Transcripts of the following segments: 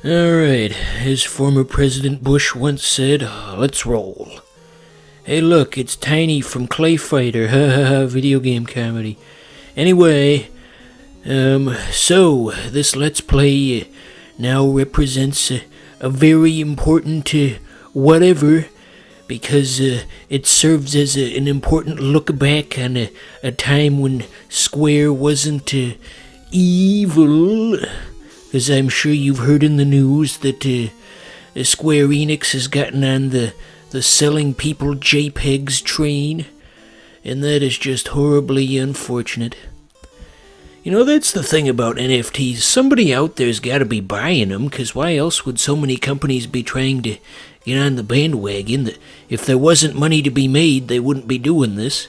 Alright, as former President Bush once said, let's roll. Hey look, it's Tiny from Clay Fighter, hahaha, video game comedy. Anyway, so this Let's Play now represents a very important whatever, because it serves as an important look back on a time when Square wasn't evil. Because I'm sure you've heard in the news that Square Enix has gotten on the selling people JPEGs train, and that is just horribly unfortunate. You know, that's the thing about NFTs. Somebody out there's got to be buying them, because why else would so many companies be trying to get on the bandwagon? That if there wasn't money to be made, they wouldn't be doing this.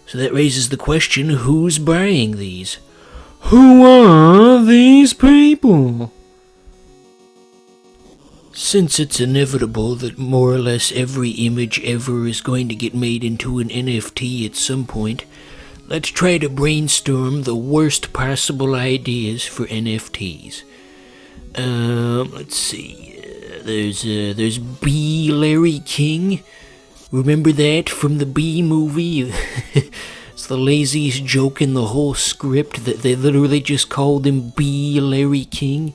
So that raises the question, who's buying these? Who are these people? Since it's inevitable that more or less every image ever is going to get made into an NFT at some point, let's try to brainstorm the worst possible ideas for NFTs. Let's see. There's B. Larry King. Remember that from the B movie? It's the laziest joke in the whole script that they literally just called him B. Larry King.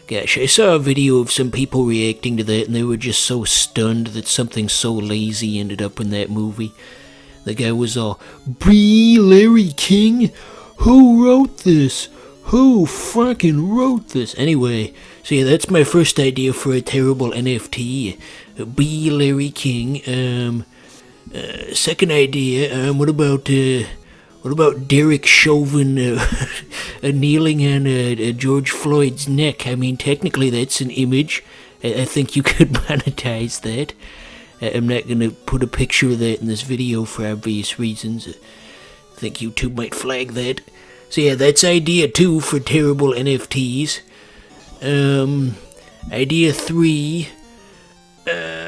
Gosh, I saw a video of some people reacting to that and they were just so stunned that something so lazy ended up in that movie. The guy was all, B. Larry King? Who wrote this? Who fucking wrote this? Anyway, so yeah, that's my first idea for a terrible NFT. B. Larry King. Second idea, what about Derek Chauvin kneeling on George Floyd's neck? I mean, technically that's an image. I think you could monetize that. I'm not going to put a picture of that in this video for obvious reasons. I think YouTube might flag that. So yeah, that's idea 2 for terrible NFTs. Idea 3...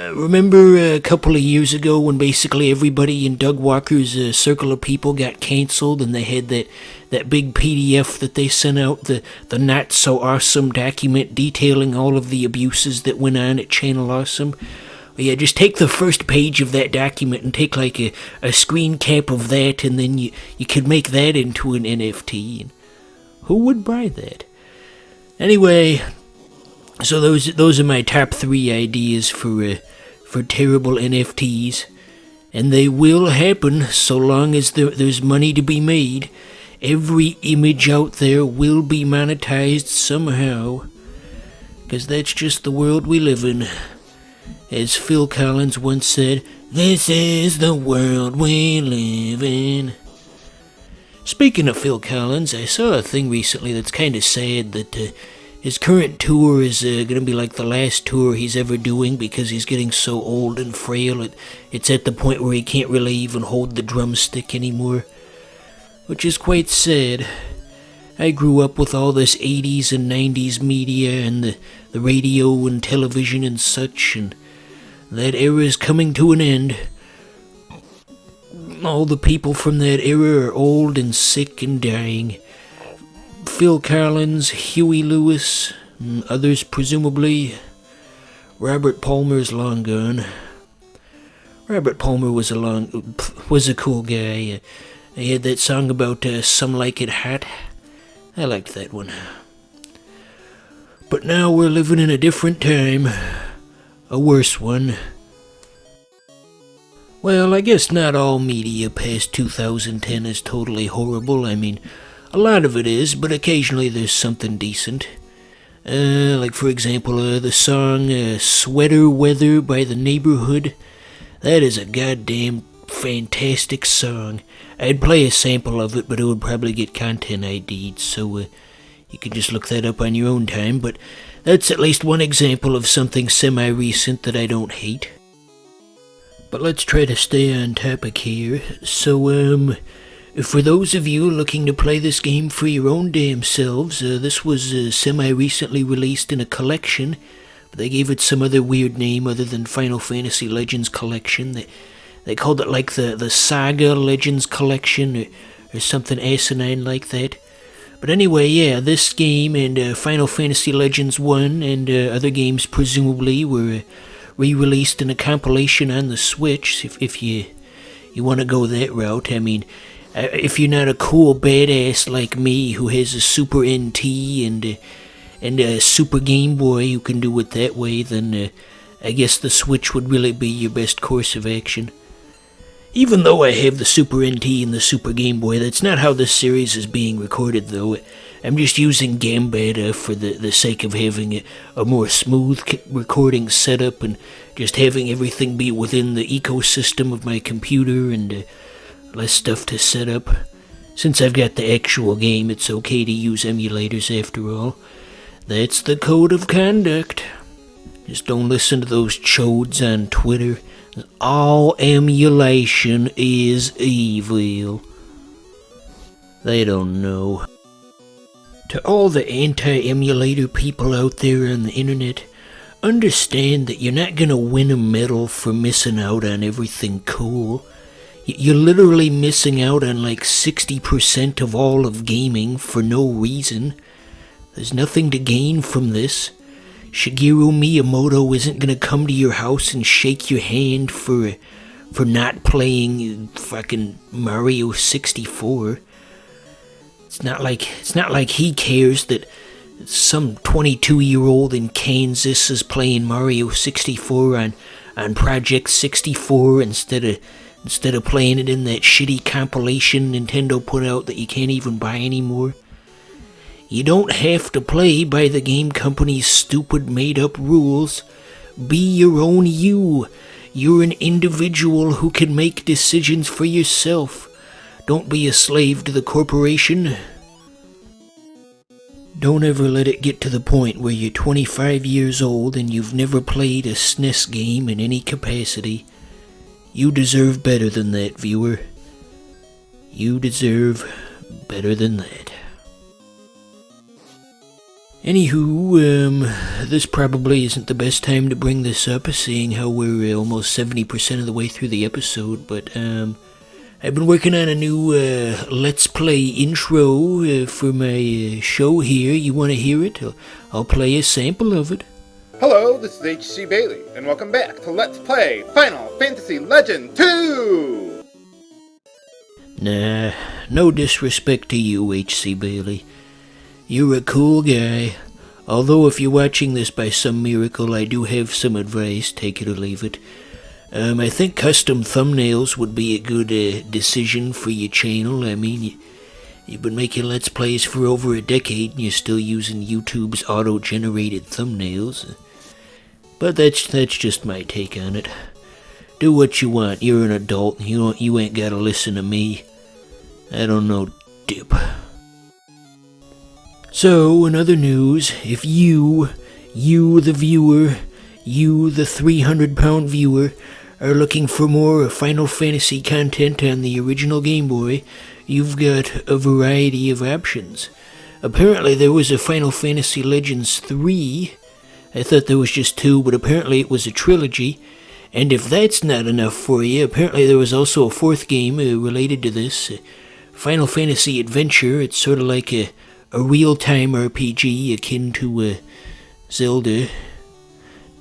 remember a couple of years ago when basically everybody in Doug Walker's Circle of People got canceled and they had that big PDF that they sent out, the not so awesome document detailing all of the abuses that went on at Channel Awesome? Well, yeah, just take the first page of that document and take like a screen cap of that, and then you could make that into an NFT. And who would buy that? Anyway, so those are my top 3 ideas for terrible NFTs, and they will happen so long as there's money to be made. Every image out there will be monetized somehow, because that's just the world we live in. As Phil Collins once said, this is the world we live in. Speaking of Phil Collins, I saw a thing recently that's kind of sad, that his current tour is going to be like the last tour he's ever doing because he's getting so old and frail. It's at the point where he can't really even hold the drumstick anymore, which is quite sad. I grew up with all this 80s and 90s media and the radio and television and such, and that era is coming to an end. All the people from that era are old and sick and dying. Phil Collins, Huey Lewis, and others presumably. Robert Palmer's long gone. Robert Palmer was a cool guy. He had that song about Some Like It Hot. I liked that one. But now we're living in a different time. A worse one. Well, I guess not all media past 2010 is totally horrible. I mean, a lot of it is, but occasionally there's something decent. Like, for example, the song Sweater Weather by The Neighborhood. That is a goddamn fantastic song. I'd play a sample of it, but it would probably get content ID'd, so you can just look that up on your own time, but that's at least one example of something semi-recent that I don't hate. But let's try to stay on topic here. So, for those of you looking to play this game for your own damn selves, this was semi-recently released in a collection, but they gave it some other weird name other than Final Fantasy Legends Collection. They called it like the Saga Legends Collection or something asinine like that. But anyway, yeah, this game and Final Fantasy Legends 1 and other games presumably were re-released in a compilation on the Switch, if you want to go that route. I mean, if you're not a cool badass like me who has a Super NT and a Super Game Boy who can do it that way, then I guess the Switch would really be your best course of action. Even though I have the Super NT and the Super Game Boy, that's not how this series is being recorded, though. I'm just using Gambetta for the sake of having a more smooth recording setup and just having everything be within the ecosystem of my computer and less stuff to set up. Since I've got the actual game, it's okay to use emulators after all. That's the code of conduct. Just don't listen to those chodes on Twitter. All emulation is evil. They don't know. To all the anti-emulator people out there on the internet, understand that you're not gonna win a medal for missing out on everything cool. You're literally missing out on like 60% of all of gaming for no reason. There's nothing to gain from this. Shigeru Miyamoto isn't gonna come to your house and shake your hand for not playing fucking Mario 64. It's not like he cares that some 22-year-old in Kansas is playing Mario 64 on Project 64 instead of playing it in that shitty compilation Nintendo put out that you can't even buy anymore. You don't have to play by the game company's stupid made-up rules. Be your own you. You're an individual who can make decisions for yourself. Don't be a slave to the corporation. Don't ever let it get to the point where you're 25 years old and you've never played a SNES game in any capacity. You deserve better than that, viewer. You deserve better than that. Anywho, this probably isn't the best time to bring this up, seeing how we're almost 70% of the way through the episode, but I've been working on a new Let's Play intro for my show here. You want to hear it? I'll play a sample of it. Hello, this is H.C. Bailey, and welcome back to Let's Play Final Fantasy Legend 2! Nah, no disrespect to you, H.C. Bailey. You're a cool guy. Although if you're watching this by some miracle, I do have some advice, take it or leave it. I think custom thumbnails would be a good decision for your channel. I mean, you've been making Let's Plays for over a decade and you're still using YouTube's auto-generated thumbnails. But that's just my take on it. Do what you want. You're an adult. You ain't gotta listen to me. I don't know, dip. So, in other news, if you the viewer, you the 300-pound viewer, are looking for more Final Fantasy content on the original Game Boy, you've got a variety of options. Apparently there was a Final Fantasy Legends 3. I thought there was just 2, but apparently it was a trilogy. And if that's not enough for you, apparently there was also a 4th game related to this. Final Fantasy Adventure. It's sort of like a real-time RPG akin to Zelda.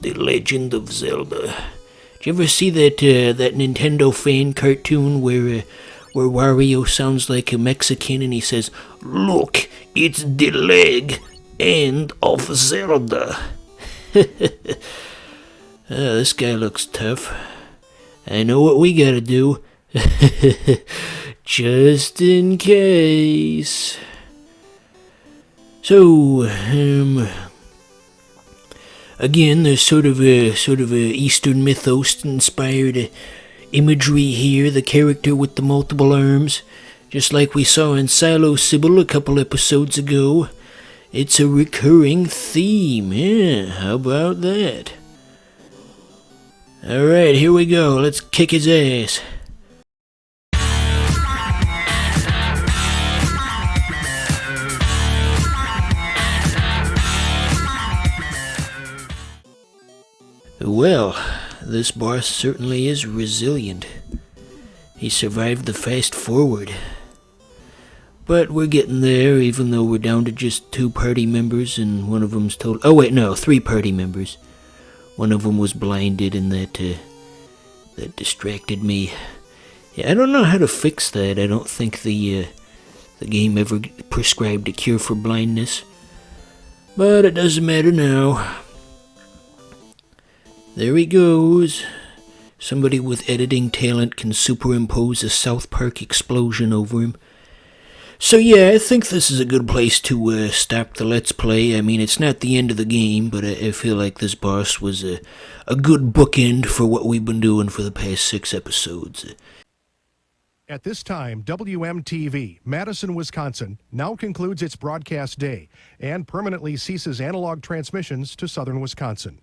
The Legend of Zelda. Did you ever see that Nintendo fan cartoon where Wario sounds like a Mexican and he says, "Look, it's the leg end of Zelda." This guy looks tough. I know what we gotta do. Just in case. So, again, there's sort of a Eastern mythos inspired imagery here. The character with the multiple arms, just like we saw in Silo Sybil a couple episodes ago. It's a recurring theme. Yeah, how about that? Alright, here we go. Let's kick his ass. Well, this boss certainly is resilient. He survived the fast forward. But we're getting there, even though we're down to just 2 party members, and one of them's total. Oh wait, no, 3 party members. One of them was blinded, and that distracted me. Yeah, I don't know how to fix that. I don't think the game ever prescribed a cure for blindness. But it doesn't matter now. There he goes. Somebody with editing talent can superimpose a South Park explosion over him. So yeah, I think this is a good place to stop the Let's Play. I mean, it's not the end of the game, but I feel like this boss was a good bookend for what we've been doing for the past 6 episodes. At this time, WMTV, Madison, Wisconsin, now concludes its broadcast day and permanently ceases analog transmissions to southern Wisconsin.